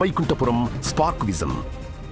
Vaikunthapuram spark vision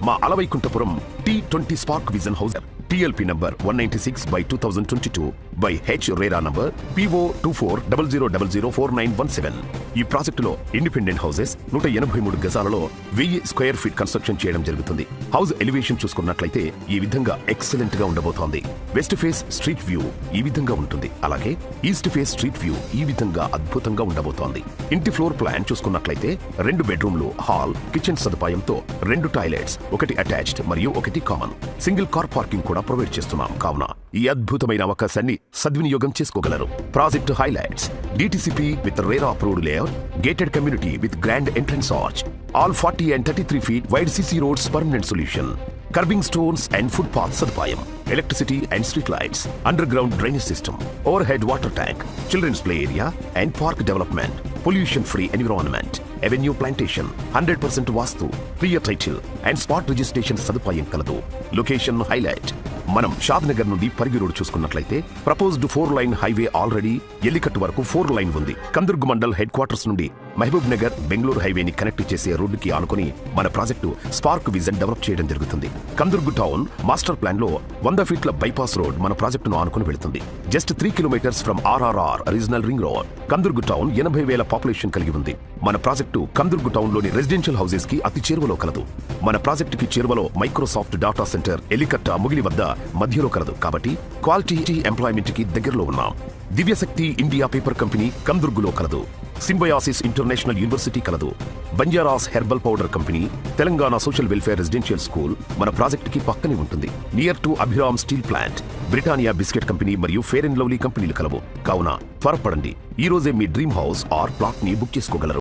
మా Ala Vaikunthapuram T20 spark vision house TLP number 196/2022 by H RERA number PO2400004917. ఈ ప్రాజెక్టులో independent houses 183 గజాలలో 1000 square feet construction చేయడం జరుగుతుంది. House elevation చూసుకున్నట్లయితే ఈ విధంగా ఎక్సలెంట్ గా ఉండబోతోంది. వెస్ట్ ఫేస్ స్ట్రీట్ వ్యూ ఈ విధంగా ఉంటుంది. అలాగే ఈస్ట్ ఫేస్ స్ట్రీట్ వ్యూ ఈ విధంగా అద్భుతంగా ఉండబోతోంది. ఇంటి ఫ్లోర్ ప్లాన్ చూసుకున్నట్లయితే 2 బెడ్రూమ్లు, హాల్, కిచెన్ సదుపాయంతో 2 టాయిలెట్స్, ఒకటి అటాచ్డ్ మరియు ఒకటి కామన్. సింగిల్ కార్ పార్కింగ్ కూడా ప్రొవైడ్ చేస్తున్నాం. కావున ఈ అద్భుతమైన అవకాశాన్ని సద్వినియోగం చేసుకోగలరు. Project highlights: DTCP with RERA approved layout, gated community with grand entrance arch, all 40 and 33 feet wide CC roads permanent solution, curbing stones and footpath సదుపాయం, electricity and street lights, underground drainage system, overhead water tank, children's play area and park development, pollution free environment, avenue plantation, 100% vastu, clear title and spot registration సదుపాయం కలదు. Location highlight: మనం షాద్ నగర్ నుండి Parigi road చూసుకున్నట్లయితే proposed 4 line highway already ఎల్లికట్టు వరకు 4 line ఉంది. కందుర్గు mandal head quarters నుండి Mahabub Nagar Bengaluru హైవేని connect చేసే రోడ్డుకి ఆనుకుని మన ప్రాజెక్టు స్పార్క్ విజన్ డెవలప్ చేయడం జరుగుతుంది. కందుర్గు టౌన్ మాస్టర్ ప్లాన్ లో 100 ఫీట్ల బైపాస్ రోడ్ మన ప్రాజెక్టును ఆనుకుని వెళుతుంది. Just 3 kilometers from RRR regional ring road. Kandurgu town 80,000 population కలిగి ఉంది. మన ప్రాజెక్టు కందుర్గు టౌన్ లోని రెసిడెన్షియల్ హౌసెస్ కి అతి చేరువలో కలదు. మన ప్రాజెక్టుకి చేరువలో Microsoft data center Elikatta Mugili వద్ద మధ్యలో కలదు. కాబట్టి క్వాలిటీ ఎంప్లాయ్మెంట్ కి దగ్గరలో ఉన్నాం. దివ్యశక్తి ఇండియా పేపర్ కంపెనీ కందుర్గులో కలదు. సింబయాసిస్ ఇంటర్నేషనల్ యూనివర్సిటీ కలదు. Banjaras herbal powder company, Telangana social welfare residential school మన ప్రాజెక్ట్ కి పక్కనే ఉంటుంది. Near to Abhiram steel plant, Britannia biscuit company మరియు ఫేర్ అండ్ లవ్లీ కంపెనీలు కలవు. కావున త్వరపడండి. ఈ రోజే మీ డ్రీమ్ హౌస్ ఆర్ ప్లాట్ ని బుక్ చేసుకోగలరు.